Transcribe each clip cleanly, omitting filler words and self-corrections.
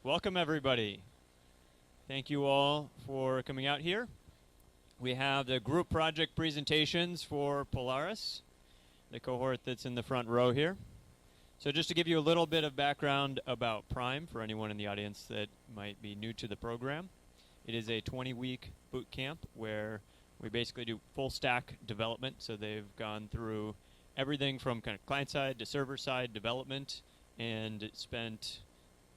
Welcome everybody. Thank you all for coming out here. We have the group project presentations for Polaris, the cohort that's in the front row here. So just to give you a little bit of background about Prime for anyone in the audience that might be new to the program, it is a 20-week boot camp where we basically do full stack development. So they've gone through everything from kind of client-side to server-side development and spent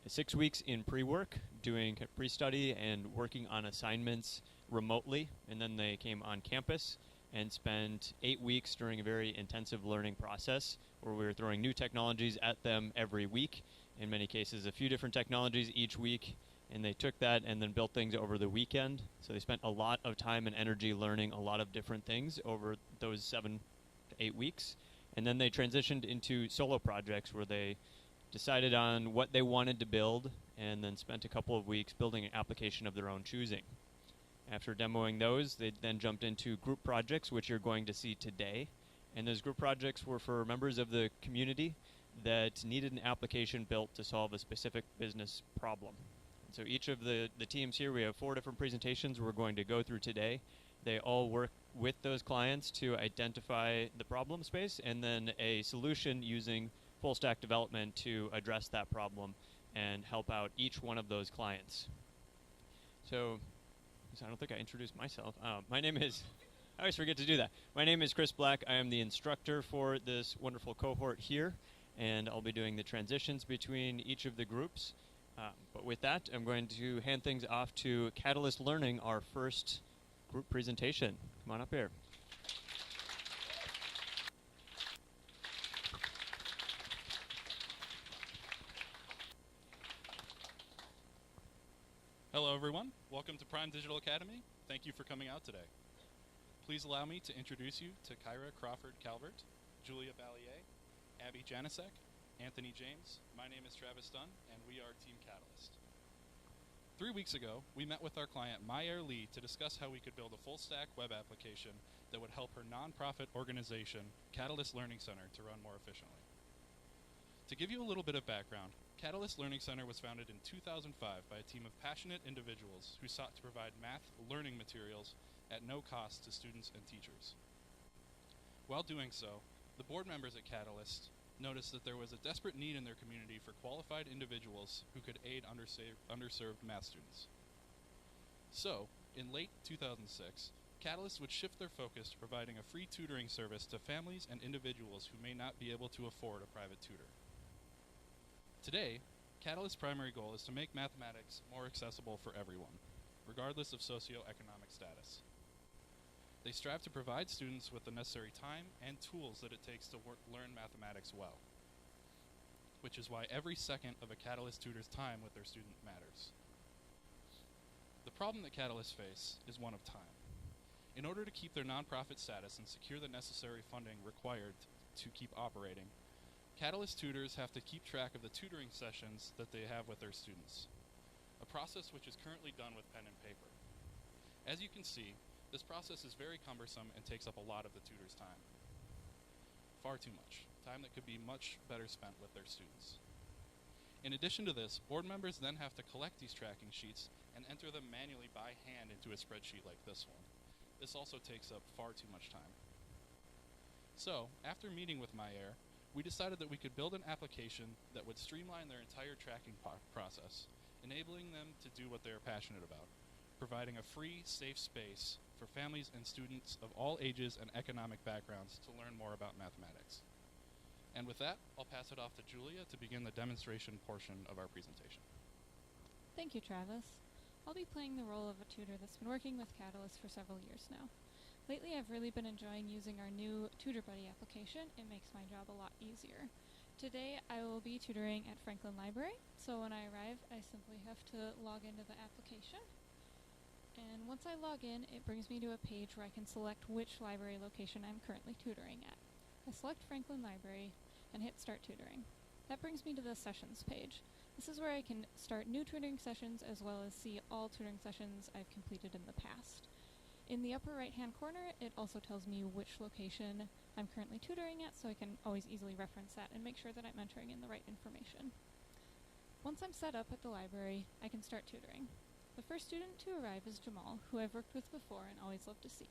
6 weeks in pre-work doing pre-study and working on assignments remotely. And then they came on campus and spent 8 weeks during a very intensive learning process where we were throwing new technologies at them every week. In many cases, a few different technologies each week. And they took that and then built things over the weekend. So they spent a lot of time and energy learning a lot of different things over those 7 to 8 weeks. And then they transitioned into solo projects where they decided on what they wanted to build and then spent a couple of weeks building an application of their own choosing. After demoing those, they then jumped into group projects, which you're going to see today. And those group projects were for members of the community that needed an application built to solve a specific business problem. And so each of the teams here, we have 4 different presentations we're going to go through today. They all work with those clients to identify the problem space and then a solution using full stack development to address that problem and help out each one of those clients. So I don't think I introduced myself. My name is, I always forget to do that. My name is Chris Black. I am the instructor for this wonderful cohort here, and I'll be doing the transitions between each of the groups. But with that, I'm going to hand things off to Catalyst Learning, our first group presentation. Come on up here. Hello everyone, welcome to Prime Digital Academy. Thank you for coming out today. Please allow me to introduce you to Kyra Crawford-Calvert, Julia Ballier, Abby Janicek, Anthony James. My name is Travis Dunn, and we are Team Catalyst. 3 weeks ago, we met with our client Myer Lee to discuss how we could build a full-stack web application that would help her nonprofit organization, Catalyst Learning Center, to run more efficiently. To give you a little bit of background, Catalyst Learning Center was founded in 2005 by a team of passionate individuals who sought to provide math learning materials at no cost to students and teachers. While doing so, the board members at Catalyst noticed that there was a desperate need in their community for qualified individuals who could aid underserved math students. So, in late 2006, Catalyst would shift their focus to providing a free tutoring service to families and individuals who may not be able to afford a private tutor. Today, Catalyst's primary goal is to make mathematics more accessible for everyone, regardless of socioeconomic status. They strive to provide students with the necessary time and tools that it takes to learn mathematics well, which is why every second of a Catalyst tutor's time with their student matters. The problem that Catalyst face is one of time. In order to keep their nonprofit status and secure the necessary funding required to keep operating, Catalyst tutors have to keep track of the tutoring sessions that they have with their students, a process which is currently done with pen and paper. As you can see, this process is very cumbersome and takes up a lot of the tutor's time. Far too much. Time that could be much better spent with their students. In addition to this, board members then have to collect these tracking sheets and enter them manually by hand into a spreadsheet like this one. This also takes up far too much time. So, after meeting with Myer, we decided that we could build an application that would streamline their entire tracking process, enabling them to do what they are passionate about, providing a free, safe space for families and students of all ages and economic backgrounds to learn more about mathematics. And with that, I'll pass it off to Julia to begin the demonstration portion of our presentation. Thank you, Travis. I'll be playing the role of a tutor that's been working with Catalyst for several years now. Lately, I've really been enjoying using our new Tutor Buddy application. It makes my job a lot easier. Today, I will be tutoring at Franklin Library, so when I arrive, I simply have to log into the application. And once I log in, it brings me to a page where I can select which library location I'm currently tutoring at. I select Franklin Library and hit Start Tutoring. That brings me to the Sessions page. This is where I can start new tutoring sessions as well as see all tutoring sessions I've completed in the past. In the upper right-hand corner, it also tells me which location I'm currently tutoring at, so I can always easily reference that and make sure that I'm entering in the right information. Once I'm set up at the library, I can start tutoring. The first student to arrive is Jamal, who I've worked with before and always love to see.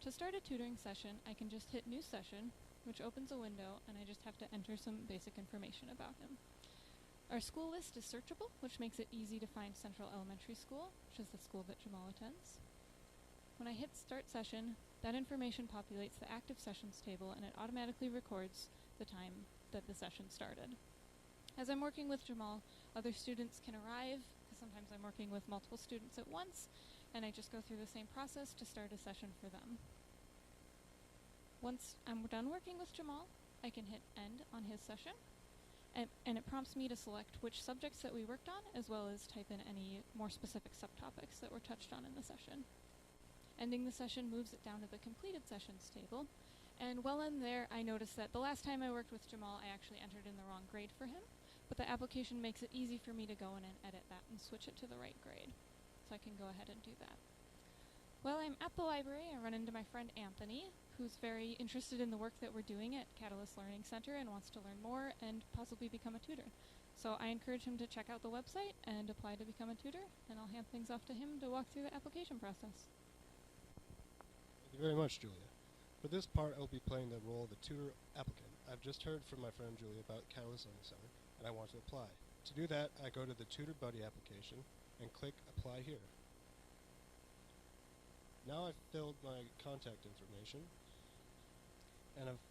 To start a tutoring session, I can just hit New Session, which opens a window, and I just have to enter some basic information about him. Our school list is searchable, which makes it easy to find Central Elementary School, which is the school that Jamal attends. When I hit Start Session, that information populates the active sessions table, and it automatically records the time that the session started. As I'm working with Jamal, other students can arrive, because sometimes I'm working with multiple students at once, and I just go through the same process to start a session for them. Once I'm done working with Jamal, I can hit End on his session, and it prompts me to select which subjects that we worked on, as well as type in any more specific subtopics that were touched on in the session. Ending the session moves it down to the completed sessions table, and while in there, I noticed that the last time I worked with Jamal, I actually entered in the wrong grade for him, but the application makes it easy for me to go in and edit that and switch it to the right grade. So I can go ahead and do that. While I'm at the library, I run into my friend Anthony, who's very interested in the work that we're doing at Catalyst Learning Center and wants to learn more and possibly become a tutor. So I encourage him to check out the website and apply to become a tutor, and I'll hand things off to him to walk through the application process. Thank you very much, Julia. For this part, I'll be playing the role of the tutor applicant. I've just heard from my friend Julia about Catalyst Learning Center, and I want to apply. To do that, I go to the Tutor Buddy application and click Apply Here. Now I've filled my contact information, and I've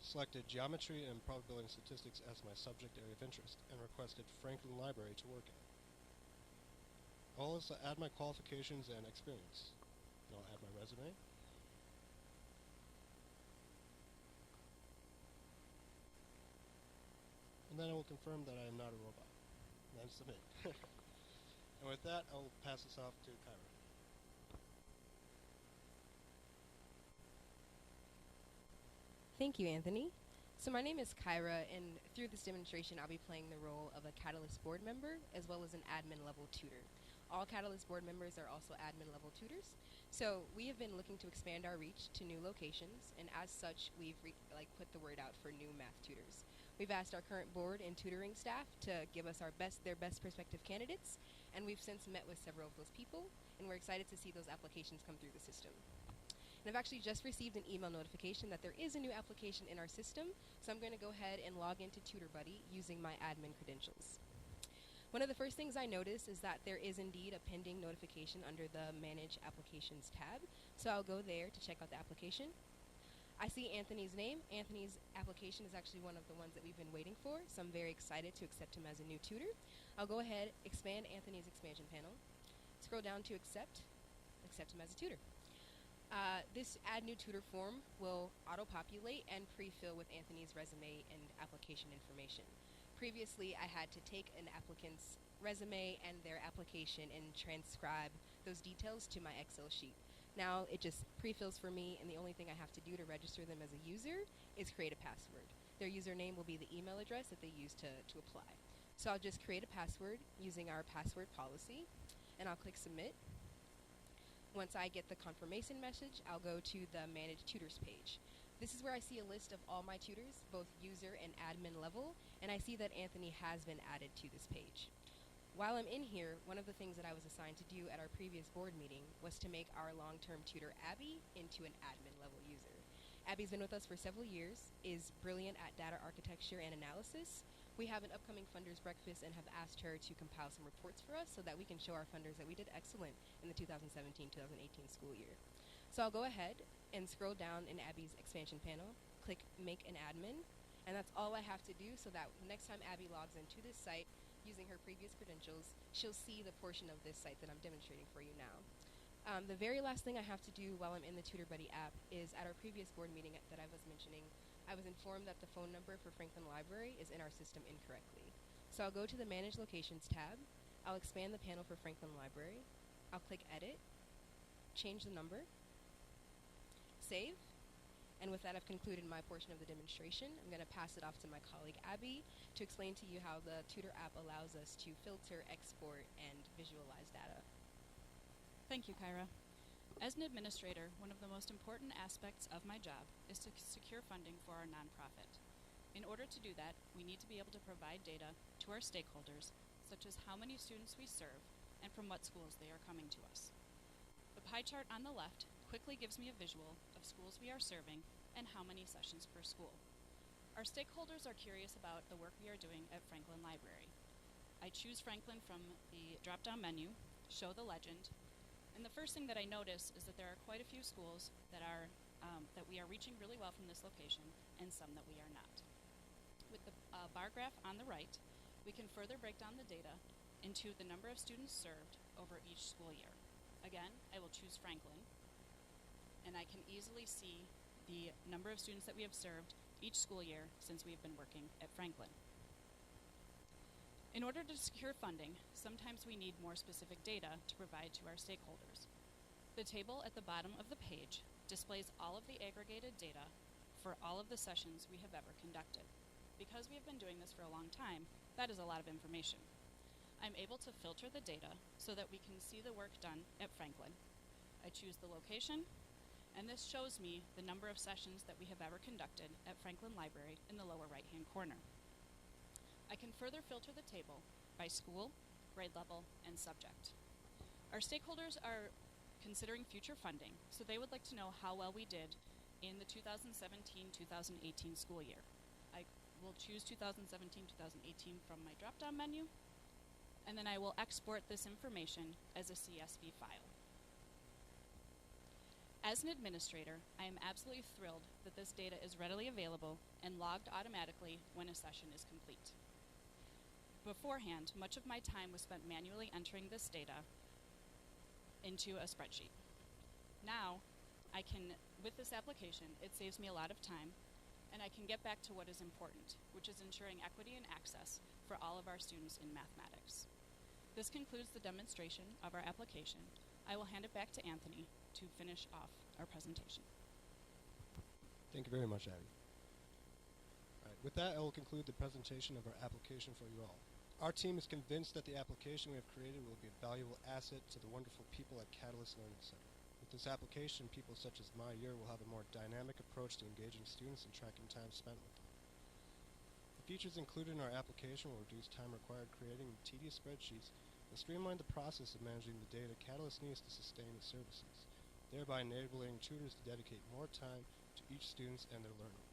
selected Geometry and Probability and Statistics as my subject area of interest, and requested Franklin Library to work at. I'll also add my qualifications and experience. And I'll add my resume. And then I will confirm that I am not a robot. And then submit. And with that, I'll pass this off to Kyra. Thank you, Anthony. So my name is Kyra, and through this demonstration, I'll be playing the role of a Catalyst board member as well as an admin level tutor. All Catalyst board members are also admin level tutors. So we have been looking to expand our reach to new locations, and as such, we've put the word out for new math tutors. We've asked our current board and tutoring staff to give us their best prospective candidates, and we've since met with several of those people, and we're excited to see those applications come through the system. And I've actually just received an email notification that there is a new application in our system, so I'm going to go ahead and log into TutorBuddy using my admin credentials. One of the first things I notice is that there is indeed a pending notification under the Manage Applications tab, so I'll go there to check out the application. I see Anthony's name. Anthony's application is actually one of the ones that we've been waiting for, so I'm very excited to accept him as a new tutor. I'll go ahead, expand Anthony's expansion panel, scroll down to accept him as a tutor. This Add New Tutor form will auto-populate and pre-fill with Anthony's resume and application information. Previously, I had to take an applicant's resume and their application and transcribe those details to my Excel sheet. Now it just pre-fills for me, and the only thing I have to do to register them as a user is create a password. Their username will be the email address that they use to apply. So I'll just create a password using our password policy, and I'll click Submit. Once I get the confirmation message, I'll go to the Manage Tutors page. This is where I see a list of all my tutors, both user and admin level, and I see that Anthony has been added to this page. While I'm in here, one of the things that I was assigned to do at our previous board meeting was to make our long-term tutor, Abby, into an admin level user. Abby's been with us for several years, is brilliant at data architecture and analysis. We have an upcoming funders breakfast and have asked her to compile some reports for us so that we can show our funders that we did excellent in the 2017-2018 school year. So I'll go ahead and scroll down in Abby's expansion panel, click Make an Admin, and that's all I have to do so that next time Abby logs into this site using her previous credentials, she'll see the portion of this site that I'm demonstrating for you now. The very last thing I have to do while I'm in the TutorBuddy app is at our previous board meeting that I was mentioning, I was informed that the phone number for Franklin Library is in our system incorrectly. So I'll go to the Manage Locations tab, I'll expand the panel for Franklin Library, I'll click Edit, change the number, save, and with that I've concluded my portion of the demonstration. I'm going to pass it off to my colleague Abby to explain to you how the Tutor app allows us to filter, export, and visualize data. Thank you, Kyra. As an administrator, one of the most important aspects of my job is to secure funding for our nonprofit. In order to do that, we need to be able to provide data to our stakeholders, such as how many students we serve and from what schools they are coming to us. The pie chart on the left quickly gives me a visual of schools we are serving and how many sessions per school. Our stakeholders are curious about the work we are doing at Franklin Library. I choose Franklin from the drop-down menu, show the legend, and the first thing that I notice is that there are quite a few schools that we are reaching really well from this location and some that we are not. With the bar graph on the right, we can further break down the data into the number of students served over each school year. Again, I will choose Franklin, and I can easily see the number of students that we have served each school year since we've been working at Franklin. In order to secure funding, sometimes we need more specific data to provide to our stakeholders. The table at the bottom of the page displays all of the aggregated data for all of the sessions we have ever conducted. Because we have been doing this for a long time, that is a lot of information. I'm able to filter the data so that we can see the work done at Franklin. I choose the location, and this shows me the number of sessions that we have ever conducted at Franklin Library in the lower right-hand corner. I can further filter the table by school, grade level, and subject. Our stakeholders are considering future funding, so they would like to know how well we did in the 2017-2018 school year. I will choose 2017-2018 from my drop-down menu, and then I will export this information as a CSV file. As an administrator, I am absolutely thrilled that this data is readily available and logged automatically when a session is complete. Beforehand, much of my time was spent manually entering this data into a spreadsheet. Now, with this application, it saves me a lot of time, and I can get back to what is important, which is ensuring equity and access for all of our students in mathematics. This concludes the demonstration of our application. I will hand it back to Anthony to finish off our presentation. Thank you very much, Abby. All right, with that, I will conclude the presentation of our application for you all. Our team is convinced that the application we have created will be a valuable asset to the wonderful people at Catalyst Learning Center. With this application, people such as my year will have a more dynamic approach to engaging students and tracking time spent with them. The features included in our application will reduce time required creating tedious spreadsheets and streamline the process of managing the data Catalyst needs to sustain its services, thereby enabling tutors to dedicate more time to each student and their learning.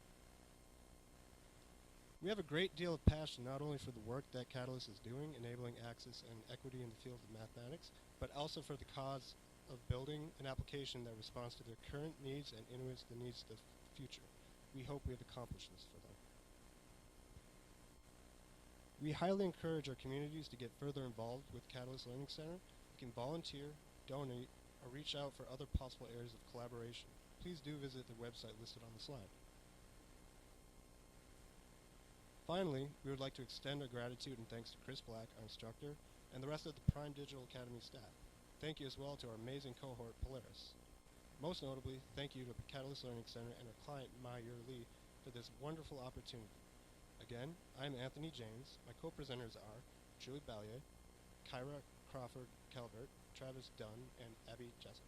We have a great deal of passion not only for the work that Catalyst is doing, enabling access and equity in the field of mathematics, but also for the cause of building an application that responds to their current needs and innovates the needs of the future. We hope we have accomplished this for them. We highly encourage our communities to get further involved with Catalyst Learning Center. You can volunteer, donate, or reach out for other possible areas of collaboration. Please do visit the website listed on the slide. Finally, we would like to extend our gratitude and thanks to Chris Black, our instructor, and the rest of the Prime Digital Academy staff. Thank you as well to our amazing cohort, Polaris. Most notably, thank you to Catalyst Learning Center and our client, My Year Lee, for this wonderful opportunity. Again, I'm Anthony James. My co-presenters are Julie Ballier, Kyra Crawford Calvert, Travis Dunn, and Abby Jessup.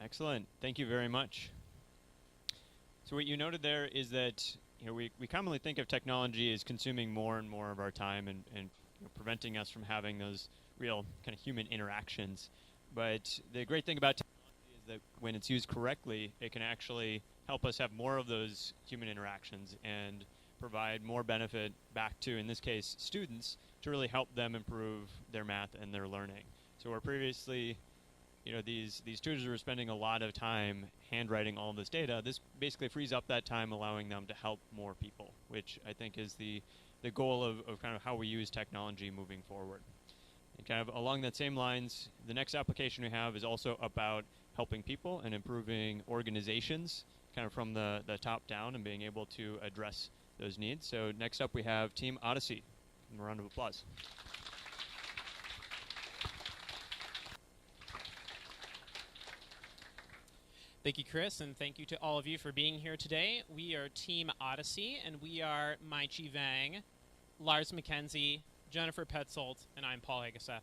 Excellent. Thank you very much. So what you noted there is that we commonly think of technology as consuming more and more of our time and preventing us from having those real kind of human interactions. But the great thing about technology is that when it's used correctly, it can actually help us have more of those human interactions and provide more benefit back to, in this case, students, to really help them improve their math and their learning. So where previously these tutors were spending a lot of time handwriting all this data, this basically frees up that time, allowing them to help more people, which I think is the goal of kind of how we use technology moving forward. And kind of along that same lines, the next application we have is also about helping people and improving organizations, kind of from the top down and being able to address those needs. So next up we have Team Odyssey. A round of applause. Thank you, Chris, and thank you to all of you for being here today. We are Team Odyssey, and we are Mai Chi Vang, Lars McKenzie, Jennifer Petzold, and I'm Paul Agaseth.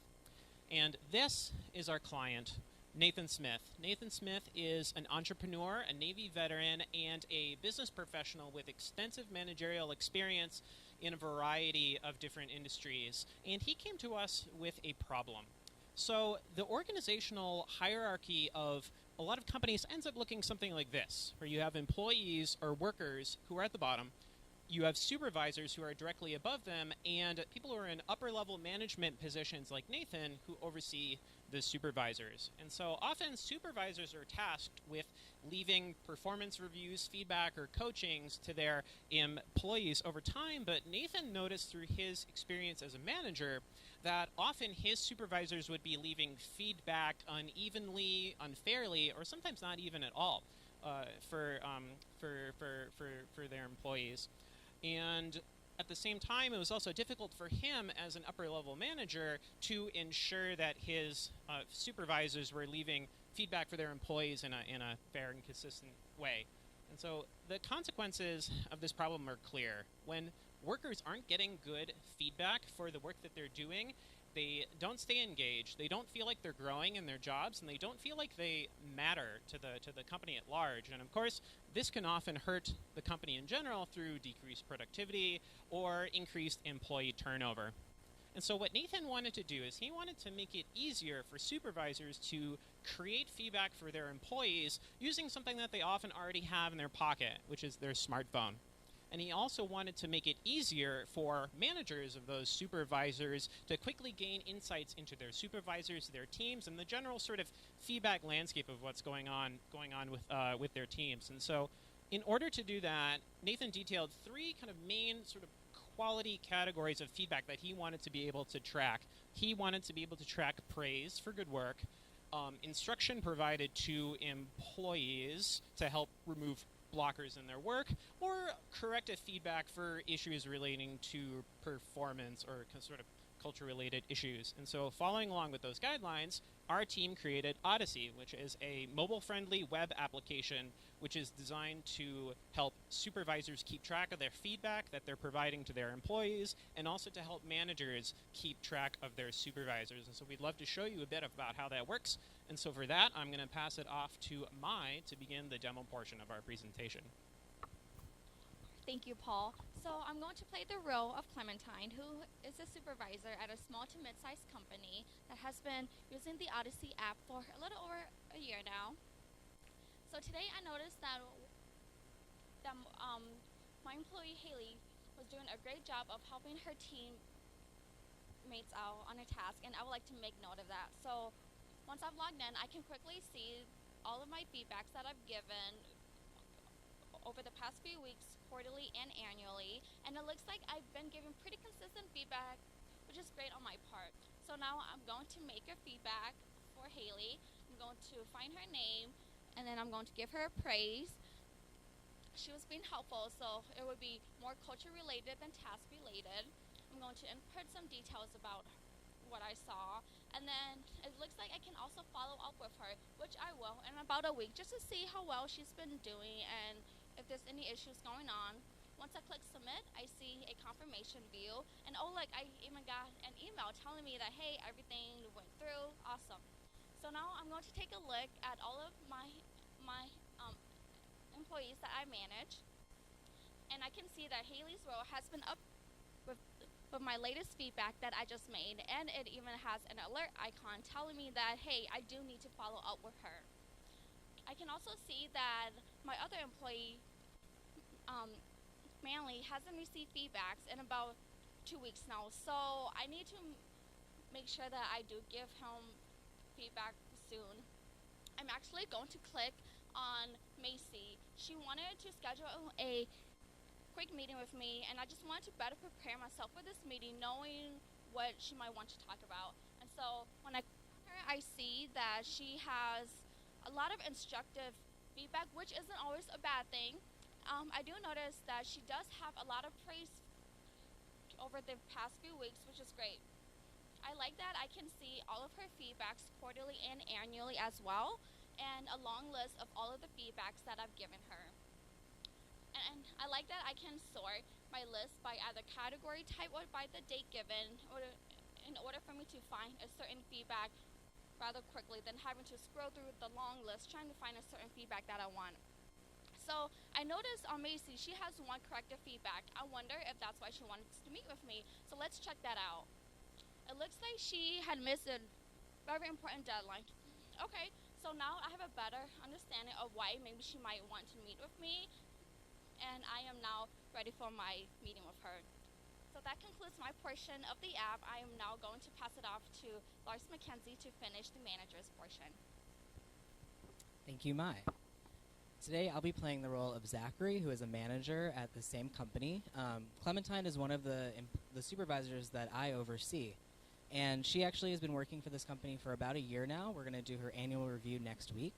And this is our client, Nathan Smith. Nathan Smith is an entrepreneur, a Navy veteran, and a business professional with extensive managerial experience in a variety of different industries. And he came to us with a problem. So the organizational hierarchy of a lot of companies ends up looking something like this, where you have employees or workers who are at the bottom, you have supervisors who are directly above them, and people who are in upper-level management positions like Nathan who oversee the supervisors. And so often supervisors are tasked with leaving performance reviews, feedback, or coachings to their employees over time, but Nathan noticed through his experience as a manager that often his supervisors would be leaving feedback unevenly, unfairly, or sometimes not even at all for their employees. And at the same time, it was also difficult for him as an upper-level manager to ensure that his supervisors were leaving feedback for their employees in a fair and consistent way. And so the consequences of this problem are clear. When workers aren't getting good feedback for the work that they're doing, they don't stay engaged, they don't feel like they're growing in their jobs, and they don't feel like they matter to the company at large. And of course, this can often hurt the company in general through decreased productivity or increased employee turnover. And so what Nathan wanted to do is he wanted to make it easier for supervisors to create feedback for their employees using something that they often already have in their pocket, which is their smartphone. And he also wanted to make it easier for managers of those supervisors to quickly gain insights into their supervisors, their teams, and the general sort of feedback landscape of what's going on with their teams. And so in order to do that, Nathan detailed three kind of main sort of quality categories of feedback that he wanted to be able to track. He wanted to be able to track praise for good work, instruction provided to employees to help remove blockers in their work, or corrective feedback for issues relating to performance or sort of culture-related issues. And so following along with those guidelines, our team created Odyssey, which is a mobile-friendly web application which is designed to help supervisors keep track of their feedback that they're providing to their employees, and also to help managers keep track of their supervisors. And so we'd love to show you a bit about how that works. And so for that, I'm going to pass it off to Mai to begin the demo portion of our presentation. Thank you, Paul. So I'm going to play the role of Clementine, who is a supervisor at a small to mid-sized company that has been using the Odyssey app for a little over a year now. So today I noticed that my employee Haley was doing a great job of helping her teammates out on a task, and I would like to make note of that. So once I've logged in, I can quickly see all of my feedbacks that I've given over the past few weeks, quarterly and annually, and it looks like I've been giving pretty consistent feedback, which is great on my part. So now I'm going to make a feedback for Haley. I'm going to find her name, and then I'm going to give her praise. She was being helpful, so it would be more culture related than task related. I'm going to input some details about what I saw, and then it looks like I can also follow up with her, which I will in about a week, just to see how well she's been doing and if there's any issues going on. Once I click submit, I see a confirmation view, and oh look, I even got an email telling me that, hey, everything went through. Awesome. So now I'm going to take a look at all of my employees that I manage, and I can see that Haley's role has been up with my latest feedback that I just made, and it even has an alert icon telling me that, hey, I do need to follow up with her. I can also see that my other employee, Manley, hasn't received feedbacks in about 2 weeks now, so I need to make sure that I do give him feedback soon. I'm actually going to click on Macy. She wanted to schedule a quick meeting with me, and I just wanted to better prepare myself for this meeting, knowing what she might want to talk about. And so when I click on her, I see that she has a lot of instructive feedback, which isn't always a bad thing. I do notice that she does have a lot of praise over the past few weeks, which is great. I like that I can see all of her feedbacks quarterly and annually as well, and a long list of all of the feedbacks that I've given her. And I like that I can sort my list by either category type or by the date given, in order for me to find a certain feedback rather quickly than having to scroll through the long list trying to find a certain feedback that I want. So I noticed on Macy, she has one corrective feedback. I wonder if that's why she wanted to meet with me. So let's check that out. It looks like she had missed a very important deadline. Okay, so now I have a better understanding of why maybe she might want to meet with me, and I am now ready for my meeting with her. So that concludes my portion of the app. I am now going to pass it off to Lars McKenzie to finish the manager's portion. Thank you, Mai. Today I'll be playing the role of Zachary, who is a manager at the same company. Clementine is one of the supervisors that I oversee, and she actually has been working for this company for about a year now. We're going to do her annual review next week.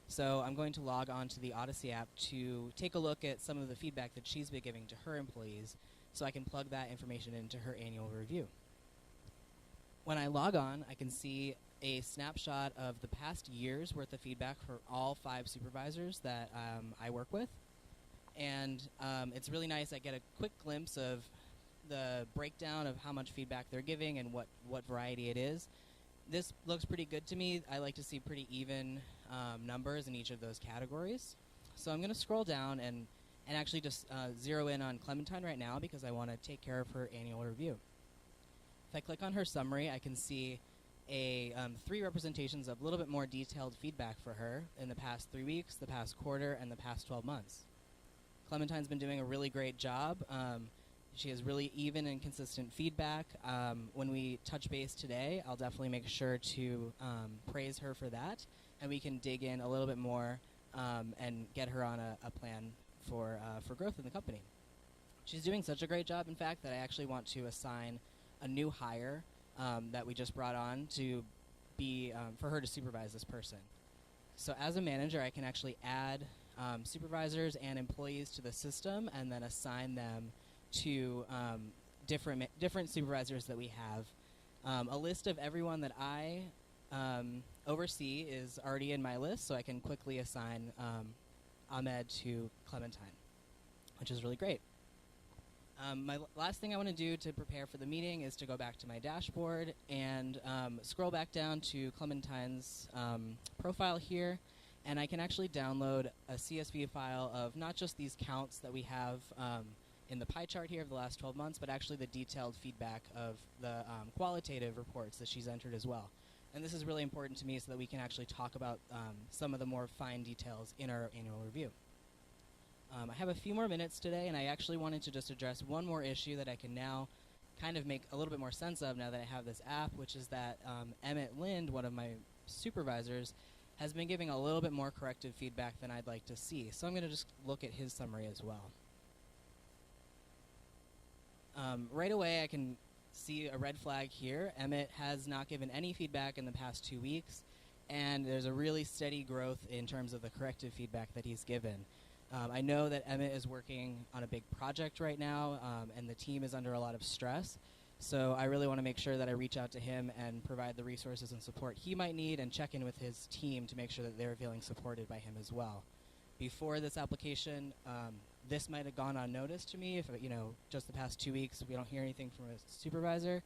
So I'm going to log on to the Odyssey app to take a look at some of the feedback that she's been giving to her employees, so I can plug that information into her annual review. When I log on, I can see a snapshot of the past year's worth of feedback for all 5 supervisors that I work with. And it's really nice. I get a quick glimpse of the breakdown of how much feedback they're giving and what variety it is. This looks pretty good to me. I like to see pretty even numbers in each of those categories. So I'm going to scroll down and actually just zero in on Clementine right now because I want to take care of her annual review. If I click on her summary, I can see 3 representations of a little bit more detailed feedback for her in the past 3 weeks, the past quarter, and the past 12 months. Clementine's been doing a really great job. She has really even and consistent feedback. When we touch base today, I'll definitely make sure to praise her for that, and we can dig in a little bit more and get her on a plan for growth in the company. She's doing such a great job, in fact, that I actually want to assign a new hire that we just brought on to be for her to supervise this person. So as a manager, I can actually add supervisors and employees to the system and then assign them to different supervisors that we have. A list of everyone that I oversee is already in my list, so I can quickly assign Ahmed to Clementine, which is really great. My last thing I want to do to prepare for the meeting is to go back to my dashboard and scroll back down to Clementine's profile here, and I can actually download a CSV file of not just these counts that we have in the pie chart here of the last 12 months, but actually the detailed feedback of the qualitative reports that she's entered as well. And this is really important to me so that we can actually talk about some of the more fine details in our annual review. I have a few more minutes today, and I actually wanted to just address one more issue that I can now kind of make a little bit more sense of now that I have this app, which is that Emmett Lind, one of my supervisors, has been giving a little bit more corrective feedback than I'd like to see. So I'm going to just look at his summary as well. Right away, I can see a red flag here. Emmett has not given any feedback in the past 2 weeks, and there's a really steady growth in terms of the corrective feedback that he's given. I know that Emmett is working on a big project right now, and the team is under a lot of stress. So I really want to make sure that I reach out to him and provide the resources and support he might need and check in with his team to make sure that they're feeling supported by him as well. Before this application, this might have gone unnoticed to me if, just the past 2 weeks we don't hear anything from a supervisor.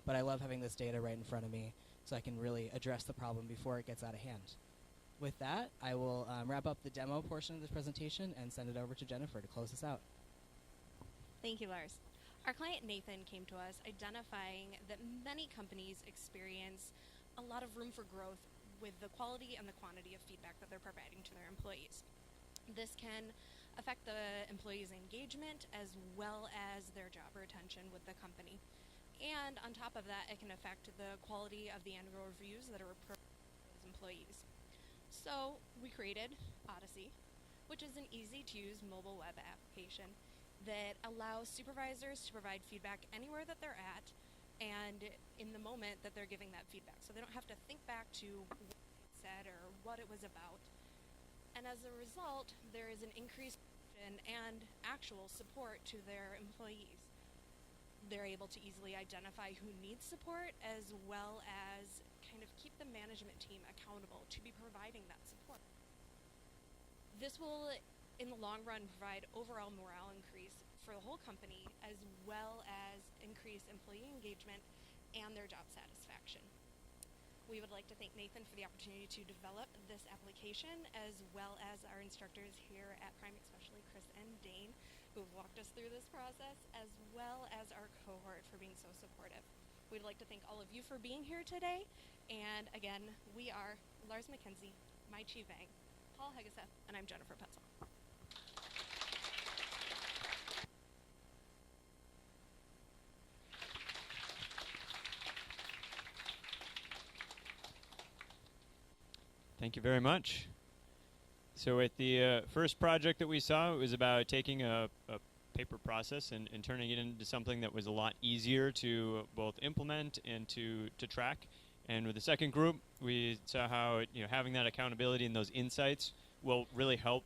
But I love having this data right in front of me so I can really address the problem before it gets out of hand. With that, I will wrap up the demo portion of this presentation and send it over to Jennifer to close this out. Thank you, Lars. Our client Nathan came to us identifying that many companies experience a lot of room for growth with the quality and the quantity of feedback that they're providing to their employees. This can affect the employees' engagement as well as their job retention with the company. And on top of that, it can affect the quality of the annual reviews that are appropriate for those employees. So we created Odyssey, which is an easy-to-use mobile web application that allows supervisors to provide feedback anywhere that they're at and in the moment that they're giving that feedback. So they don't have to think back to what it said or what it was about. And as a result, there is an increased and actual support to their employees. They're able to easily identify who needs support as well as kind of keep the management team accountable to be providing that support. This will, in the long run, provide overall morale increase for the whole company, as well as increase employee engagement and their job satisfaction. We would like to thank Nathan for the opportunity to develop this application, as well as our instructors here at Prime, especially Chris and Dane, who have walked us through this process, as well as our cohort for being so supportive. We'd like to thank all of you for being here today. And again, we are Lars McKenzie, Mai Chi Vang, Paul Hegeseth, and I'm Jennifer Petzl. Thank you very much. So with the first project that we saw, it was about taking a paper process and turning it into something that was a lot easier to both implement and to track. And with the second group, we saw how having that accountability and those insights will really help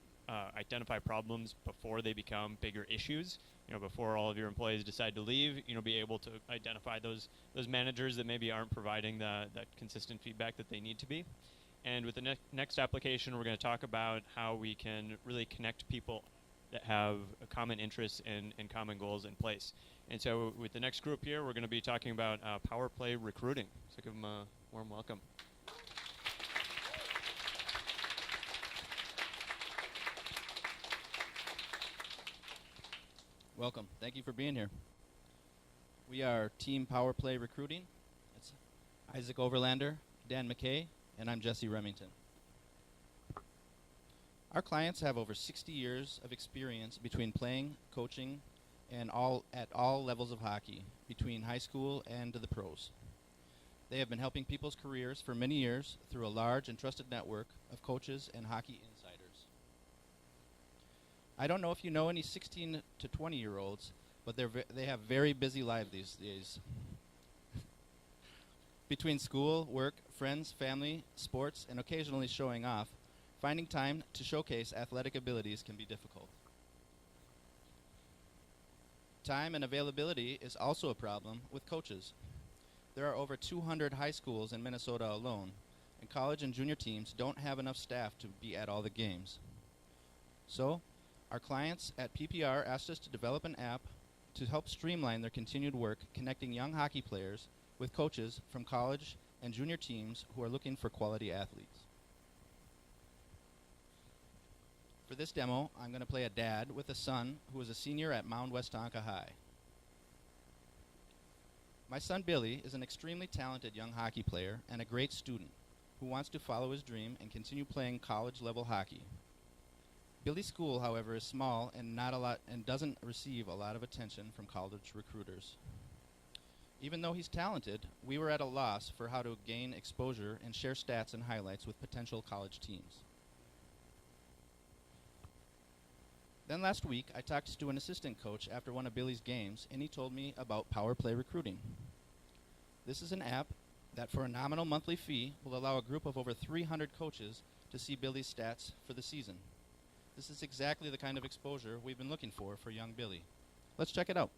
identify problems before they become bigger issues. Before all of your employees decide to leave, be able to identify those managers that maybe aren't providing that consistent feedback that they need to be. And with the next application, we're going to talk about how we can really connect people that have a common interests and common goals in place. And so with the next group here, we're going to be talking about power play recruiting. So give them a warm welcome. Welcome. Thank you for being here. We are Team Power Play Recruiting. It's Isaac Overlander, Dan McKay, and I'm Jesse Remington. Our clients have over 60 years of experience between playing, coaching, and at all levels of hockey, between high school and to the pros. They have been helping people's careers for many years through a large and trusted network of coaches and hockey insiders. I don't know if you know any 16 to 20-year-olds, but they have very busy lives these days. Between school, work, friends, family, sports, and occasionally showing off, finding time to showcase athletic abilities can be difficult. Time and availability is also a problem with coaches. There are over 200 high schools in Minnesota alone, and college and junior teams don't have enough staff to be at all the games. So, our clients at PPR asked us to develop an app to help streamline their continued work connecting young hockey players with coaches from college and junior teams who are looking for quality athletes. For this demo, I'm going to play a dad with a son who is a senior at Mound Westonka High. My son Billy is an extremely talented young hockey player and a great student who wants to follow his dream and continue playing college-level hockey. Billy's school, however, is small and doesn't receive a lot of attention from college recruiters. Even though he's talented, we were at a loss for how to gain exposure and share stats and highlights with potential college teams. Then last week, I talked to an assistant coach after one of Billy's games, and he told me about Power Play Recruiting. This is an app that, for a nominal monthly fee, will allow a group of over 300 coaches to see Billy's stats for the season. This is exactly the kind of exposure we've been looking for young Billy. Let's check it out.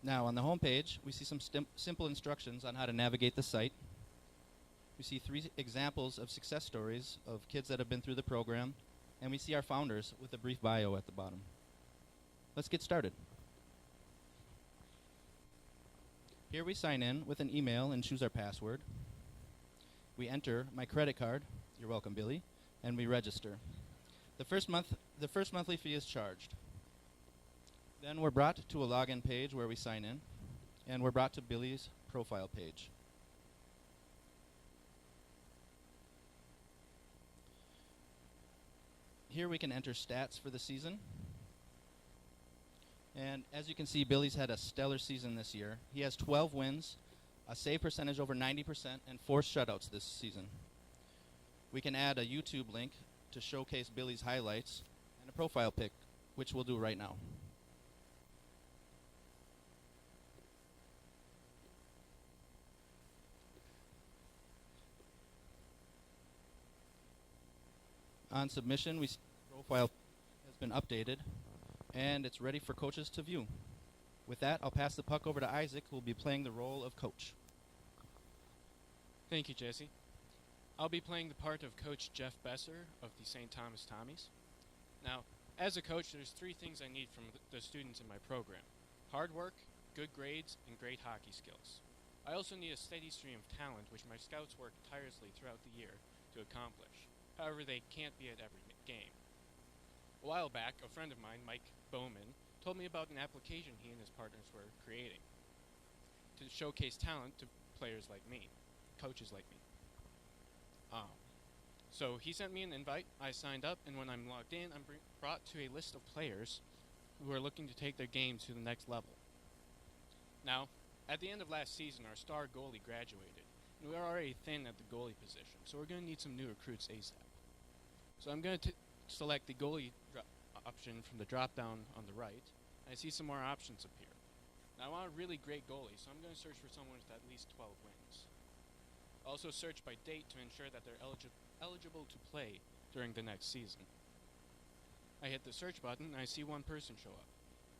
Now, on the home page, we see some simple instructions on how to navigate the site. We see 3 examples of success stories of kids that have been through the program, and we see our founders with a brief bio at the bottom. Let's get started. Here we sign in with an email and choose our password. We enter my credit card, you're welcome, Billy, and we register. The first monthly fee is charged. Then we're brought to a login page where we sign in, and we're brought to Billy's profile page. Here we can enter stats for the season. And as you can see, Billy's had a stellar season this year. He has 12 wins, a save percentage over 90%, and 4 shutouts this season. We can add a YouTube link to showcase Billy's highlights and a profile pic, which we'll do right now. On submission, the profile has been updated, and it's ready for coaches to view. With that, I'll pass the puck over to Isaac, who will be playing the role of coach. Thank you, Jesse. I'll be playing the part of Coach Jeff Besser of the St. Thomas Tommies. Now, as a coach, there's 3 things I need from the students in my program: hard work, good grades, and great hockey skills. I also need a steady stream of talent, which my scouts work tirelessly throughout the year to accomplish. However, they can't be at every game. A while back, a friend of mine, Mike Bowman, told me about an application he and his partners were creating to showcase talent to players like me, coaches like me. So he sent me an invite, I signed up, and when I'm logged in, I'm brought to a list of players who are looking to take their game to the next level. Now, at the end of last season, our star goalie graduated, and we are already thin at the goalie position, so we're going to need some new recruits ASAP. So I'm going to select the goalie option from the drop-down on the right, and I see some more options appear. Now, I want a really great goalie, so I'm going to search for someone with at least 12 wins. Also search by date to ensure that they're eligible to play during the next season. I hit the search button and I see one person show up.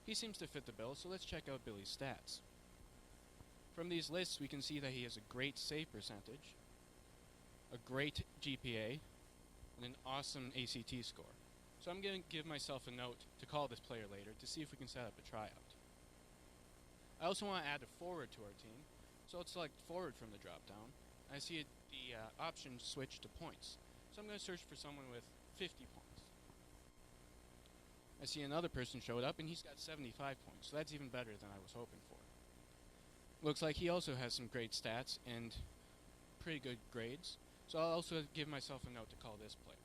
He seems to fit the bill, so let's check out Billy's stats. From these lists, we can see that he has a great save percentage, a great GPA, and an awesome ACT score. So I'm going to give myself a note to call this player later to see if we can set up a tryout. I also want to add a forward to our team, so let's select forward from the drop-down. I see the option switch to points, so I'm going to search for someone with 50 points. I see another person showed up, and he's got 75 points, so that's even better than I was hoping for. Looks like he also has some great stats and pretty good grades, so I'll also give myself a note to call this player.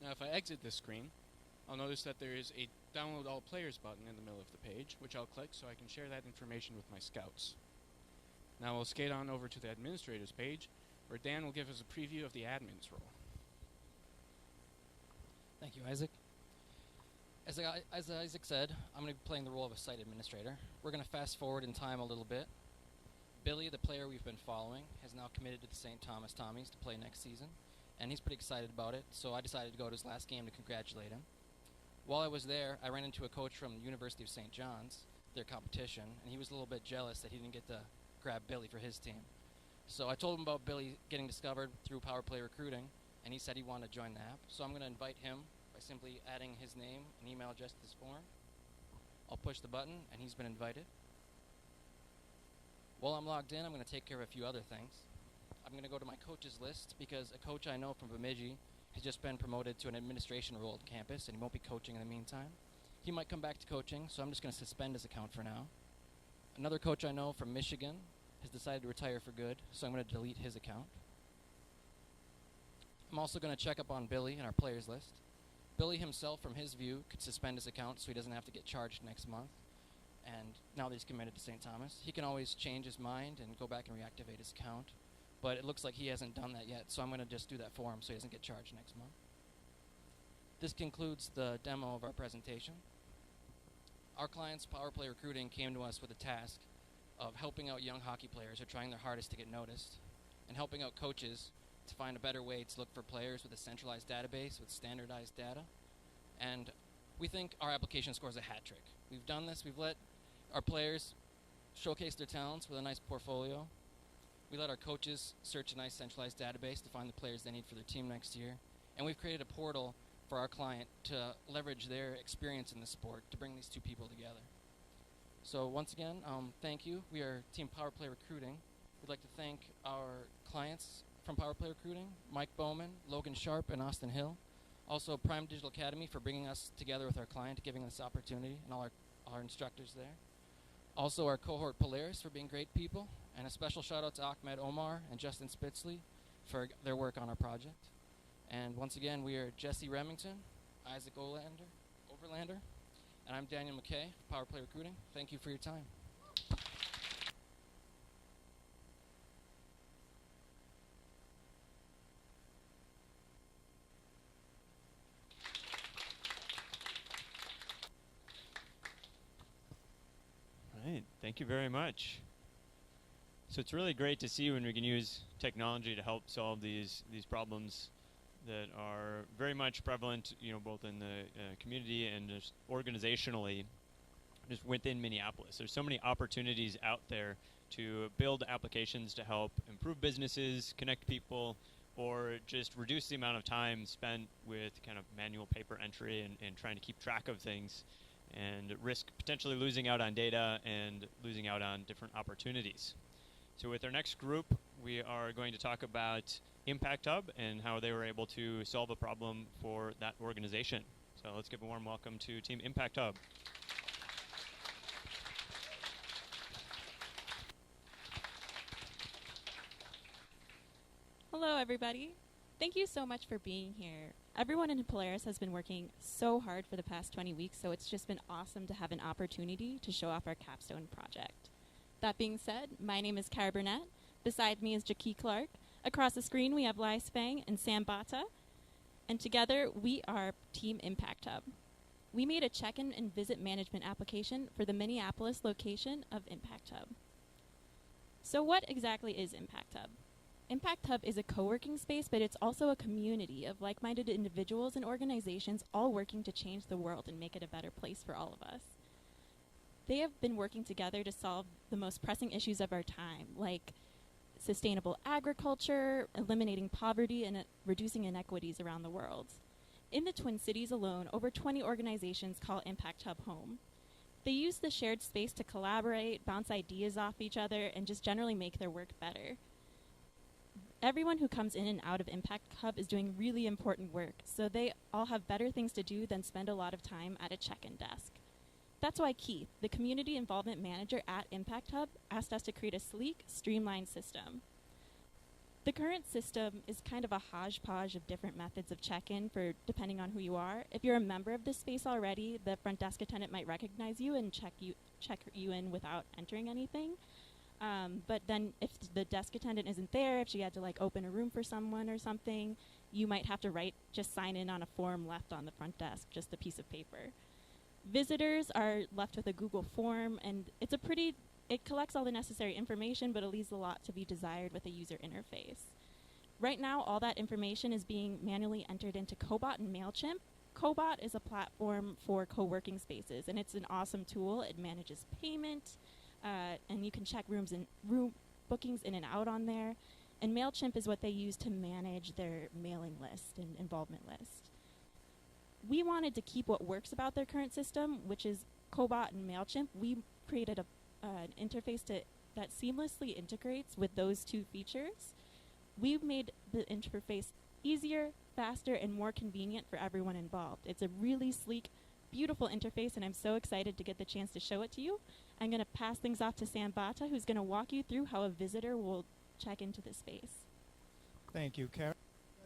Now if I exit this screen, I'll notice that there is a Download All Players button in the middle of the page, which I'll click so I can share that information with my scouts. Now we'll skate on over to the administrators page, where Dan will give us a preview of the admin's role. Thank you, Isaac. As Isaac said, I'm going to be playing the role of a site administrator. We're going to fast forward in time a little bit. Billy, the player we've been following, has now committed to the St. Thomas Tommies to play next season, and he's pretty excited about it, so I decided to go to his last game to congratulate him. While I was there, I ran into a coach from the University of St. John's, their competition, and he was a little bit jealous that he didn't get to grab Billy for his team. So I told him about Billy getting discovered through Power Play Recruiting, and he said he wanted to join the app. So I'm going to invite him by simply adding his name and email address to this form. I'll push the button, and he's been invited. While I'm logged in, I'm going to take care of a few other things. I'm going to go to my coaches list because a coach I know from Bemidji has just been promoted to an administration role at campus, and he won't be coaching in the meantime. He might come back to coaching, so I'm just going to suspend his account for now. Another coach I know from Michigan has decided to retire for good, so I'm going to delete his account. I'm also going to check up on Billy in our players list. Billy himself, from his view, could suspend his account so he doesn't have to get charged next month. And now that he's committed to St. Thomas, he can always change his mind and go back and reactivate his account. But it looks like he hasn't done that yet, so I'm going to just do that for him so he doesn't get charged next month. This concludes the demo of our presentation. Our clients, Power Play Recruiting, came to us with a task of helping out young hockey players who are trying their hardest to get noticed, and helping out coaches to find a better way to look for players with a centralized database with standardized data. And we think our application scores a hat trick. We've done this. We've let our players showcase their talents with a nice portfolio. We let our coaches search a nice centralized database to find the players they need for their team next year. And we've created a portal for our client to leverage their experience in the sport to bring these two people together. So once again, thank you. We are Team Power Play Recruiting. We'd like to thank our clients from Power Play Recruiting, Mike Bowman, Logan Sharp, and Austin Hill. Also Prime Digital Academy for bringing us together with our client, giving us this opportunity, and all our instructors there. Also our cohort Polaris for being great people, and a special shout out to Ahmed Omar and Justin Spitzley for their work on our project. And once again, we are Jesse Remington, Isaac Overlander, and I'm Daniel McKay, Power Play Recruiting. Thank you for your time. Right, thank you very much. So it's really great to see when we can use technology to help solve these problems that are very much prevalent, both in the community and just organizationally just within Minneapolis. There's so many opportunities out there to build applications to help improve businesses, connect people, or just reduce the amount of time spent with kind of manual paper entry and trying to keep track of things, and risk potentially losing out on data and losing out on different opportunities. So with our next group, we are going to talk about Impact Hub and how they were able to solve a problem for that organization. So let's give a warm welcome to Team Impact Hub. Hello, everybody. Thank you so much for being here. Everyone in Polaris has been working so hard for the past 20 weeks, so it's just been awesome to have an opportunity to show off our capstone project. That being said, my name is Kara Burnett. Beside me is Jackie Clark. Across the screen, we have Lai Spang and Sam Bata. And together, we are Team Impact Hub. We made a check-in and visit management application for the Minneapolis location of Impact Hub. So what exactly is Impact Hub? Impact Hub is a co-working space, but it's also a community of like-minded individuals and organizations all working to change the world and make it a better place for all of us. They have been working together to solve the most pressing issues of our time, like sustainable agriculture, eliminating poverty, and reducing inequities around the world. In the Twin Cities alone, over 20 organizations call Impact Hub home. They use the shared space to collaborate, bounce ideas off each other, and just generally make their work better. Everyone who comes in and out of Impact Hub is doing really important work, so they all have better things to do than spend a lot of time at a check-in desk. That's why Keith, the Community Involvement Manager at Impact Hub, asked us to create a sleek, streamlined system. The current system is kind of a hodgepodge of different methods of check-in for depending on who you are. If you're a member of this space already, the front desk attendant might recognize you and check you in without entering anything. But then if the desk attendant isn't there, if she had to like open a room for someone or something, you might have to just sign in on a form left on the front desk, just a piece of paper. Visitors are left with a Google form, and it collects all the necessary information, but it leaves a lot to be desired with a user interface. Right now, all that information is being manually entered into Cobot and MailChimp. Cobot is a platform for co-working spaces, and it's an awesome tool. It manages payment, and you can check room bookings in and out on there. And MailChimp is what they use to manage their mailing list and involvement list. We wanted to keep what works about their current system, which is Cobot and MailChimp. We created an interface that seamlessly integrates with those two features. We've made the interface easier, faster, and more convenient for everyone involved. It's a really sleek, beautiful interface, and I'm so excited to get the chance to show it to you. I'm going to pass things off to Sam Bata, who's going to walk you through how a visitor will check into the space. Thank you, Kara.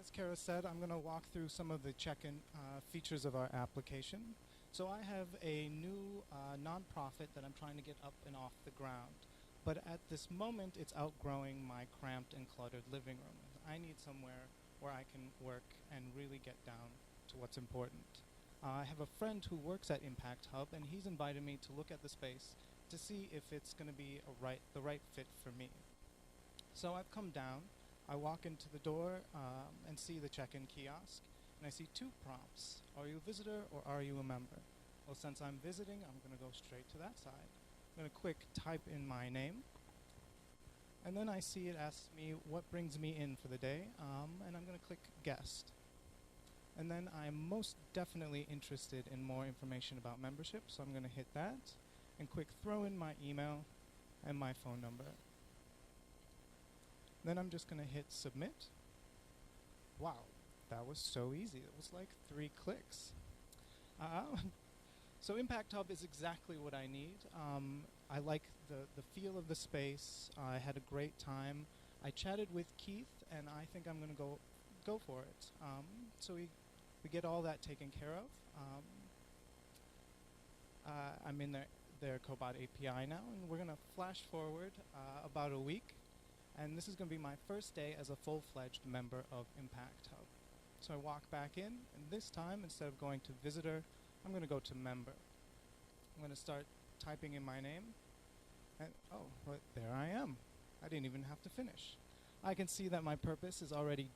As Kara said, I'm going to walk through some of the check-in features of our application. So I have a new nonprofit that I'm trying to get up and off the ground. But at this moment, it's outgrowing my cramped and cluttered living room. I need somewhere where I can work and really get down to what's important. I have a friend who works at Impact Hub, and he's invited me to look at the space to see if it's going to be the right fit for me. So I've come down. I walk into the door and see the check-in kiosk, and I see two prompts. Are you a visitor or are you a member? Well, since I'm visiting, I'm going to go straight to that side. I'm going to quick type in my name, and then I see it asks me what brings me in for the day, and I'm going to click guest. And then I'm most definitely interested in more information about membership, so I'm going to hit that and quick throw in my email and my phone number. Then I'm just going to hit submit. Wow, that was so easy. It was like 3 clicks. So Impact Hub is exactly what I need. I like the feel of the space. I had a great time. I chatted with Keith, and I think I'm going to go for it. So we get all that taken care of. I'm in their Cobot API now, and we're going to flash forward about a week. And this is going to be my first day as a full-fledged member of Impact Hub. So I walk back in, and this time, instead of going to visitor, I'm going to go to member. I'm going to start typing in my name, and there I am. I didn't even have to finish. I can see that my purpose is already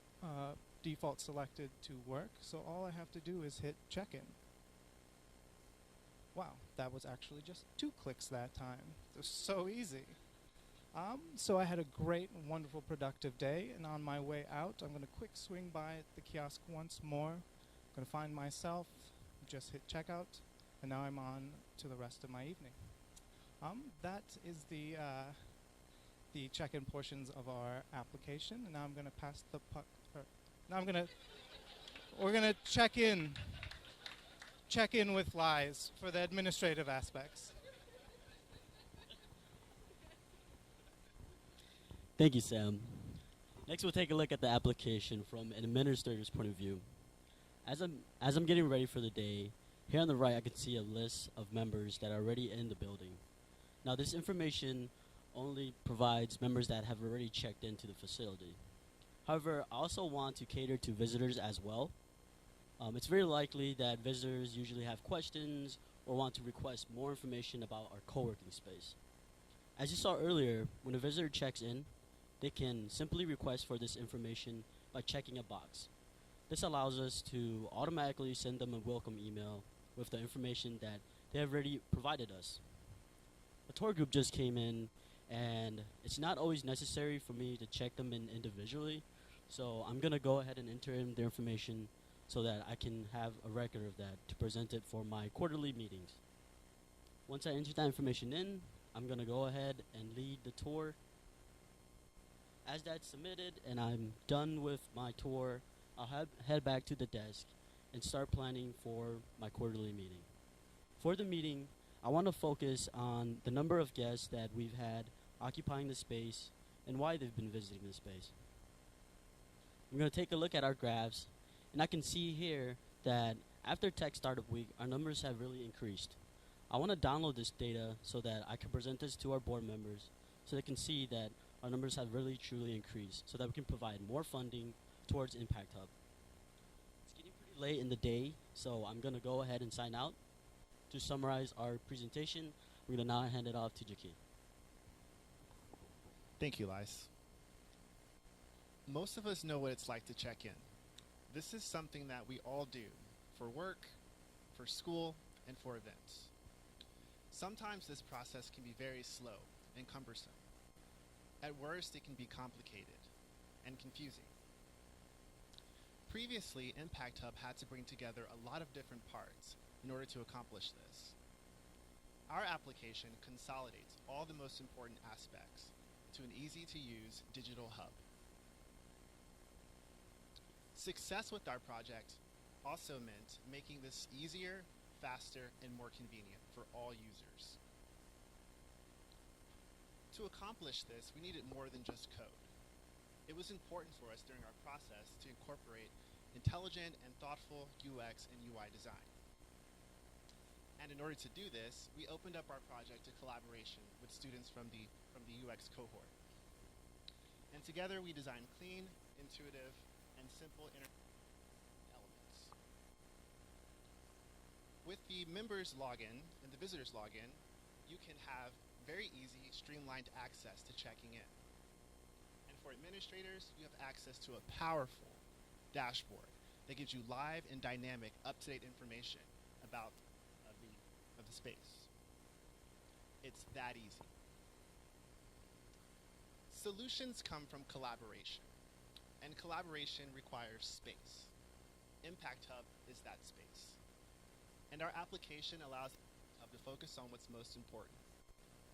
default selected to work, so all I have to do is hit check-in. Wow, that was actually just 2 clicks that time. It was so easy. So I had a great, wonderful, productive day, and on my way out, I'm going to quick swing by the kiosk once more. I'm going to find myself, just hit checkout, and now I'm on to the rest of my evening. That is the check-in portions of our application, and now I'm going to pass the puck. We're going to check in with Lies for the administrative aspects. Thank you, Sam. Next, we'll take a look at the application from an administrator's point of view. As I'm getting ready for the day, here on the right, I can see a list of members that are already in the building. Now, this information only provides members that have already checked into the facility. However, I also want to cater to visitors as well. It's very likely that visitors usually have questions or want to request more information about our co-working space. As you saw earlier, when a visitor checks in, they can simply request for this information by checking a box. This allows us to automatically send them a welcome email with the information that they have already provided us. A tour group just came in, and it's not always necessary for me to check them in individually, so I'm going to go ahead and enter in their information so that I can have a record of that to present it for my quarterly meetings. Once I enter that information in, I'm going to go ahead and lead the tour. As that's submitted and I'm done with my tour, I'll head back to the desk and start planning for my quarterly meeting. For the meeting, I want to focus on the number of guests that we've had occupying the space and why they've been visiting the space. I'm going to take a look at our graphs, and I can see here that after Tech Startup Week, our numbers have really increased. I want to download this data so that I can present this to our board members so they can see that our numbers have really truly increased so that we can provide more funding towards Impact Hub. It's getting pretty late in the day, so I'm going to go ahead and sign out. To summarize our presentation, we're going to now hand it off to Jackie. Thank you, Lice. Most of us know what it's like to check in. This is something that we all do for work, for school, and for events. Sometimes this process can be very slow and cumbersome. At worst, it can be complicated and confusing. Previously, Impact Hub had to bring together a lot of different parts in order to accomplish this. Our application consolidates all the most important aspects to an easy-to-use digital hub. Success with our project also meant making this easier, faster, and more convenient for all users. To accomplish this, we needed more than just code. It was important for us during our process to incorporate intelligent and thoughtful UX and UI design. And in order to do this, we opened up our project to collaboration with students from the UX cohort. And together we designed clean, intuitive, and simple elements. With the members login and the visitors login, you can have very easy, streamlined access to checking in. And for administrators, you have access to a powerful dashboard that gives you live and dynamic, up-to-date information about the space. It's that easy. Solutions come from collaboration, and collaboration requires space. Impact Hub is that space. And our application allows Hub to focus on what's most important.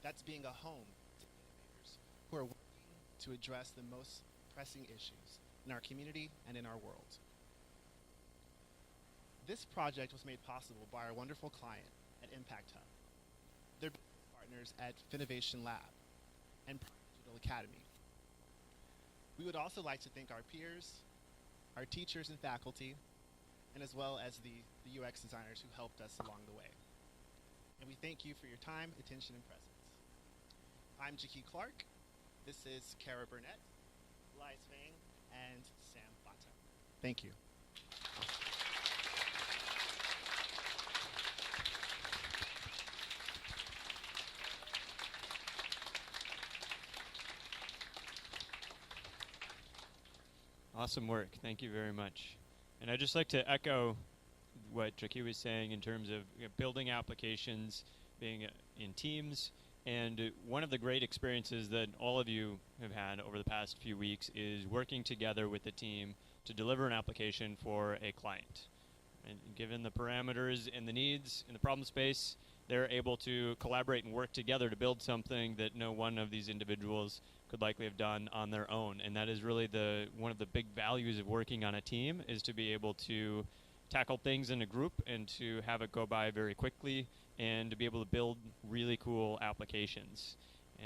That's being a home to innovators who are working to address the most pressing issues in our community and in our world. This project was made possible by our wonderful client at Impact Hub. They're partners at Finovation Lab and Digital Academy. We would also like to thank our peers, our teachers and faculty, and as well as the UX designers who helped us along the way. And we thank you for your time, attention, and presence. I'm Jackie Clark. This is Kara Burnett, Lies Vang, and Sam Bata. Thank you. Awesome work. Thank you very much. And I'd just like to echo what Jackie was saying in terms of building applications, being in teams. And one of the great experiences that all of you have had over the past few weeks is working together with the team to deliver an application for a client. And given the parameters and the needs in the problem space, they're able to collaborate and work together to build something that no one of these individuals could likely have done on their own. And that is really one of the big values of working on a team, is to be able to tackle things in a group and to have it go by very quickly and to be able to build really cool applications.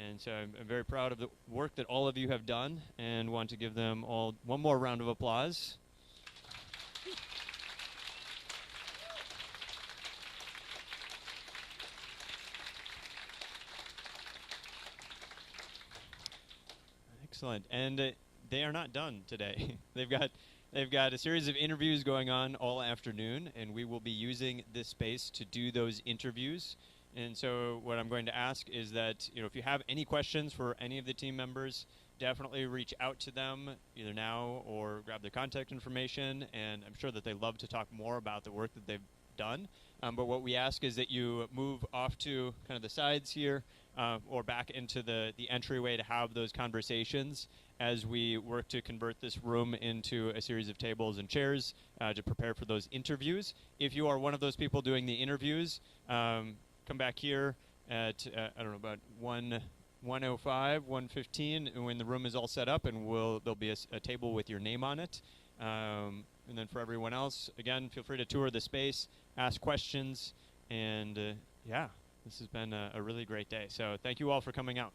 And so I'm very proud of the work that all of you have done and want to give them all one more round of applause. Excellent. And they are not done today. They've got a series of interviews going on all afternoon, and we will be using this space to do those interviews. And so what I'm going to ask is that, if you have any questions for any of the team members, definitely reach out to them either now or grab their contact information. And I'm sure that they love to talk more about the work that they've done. But what we ask is that you move off to kind of the sides here or back into the entryway to have those conversations as we work to convert this room into a series of tables and chairs to prepare for those interviews. If you are one of those people doing the interviews, come back here at, about 1:05, 1:15, when the room is all set up, and there'll be a table with your name on it. And then for everyone else, again, feel free to tour the space, ask questions, and this has been a really great day. So thank you all for coming out.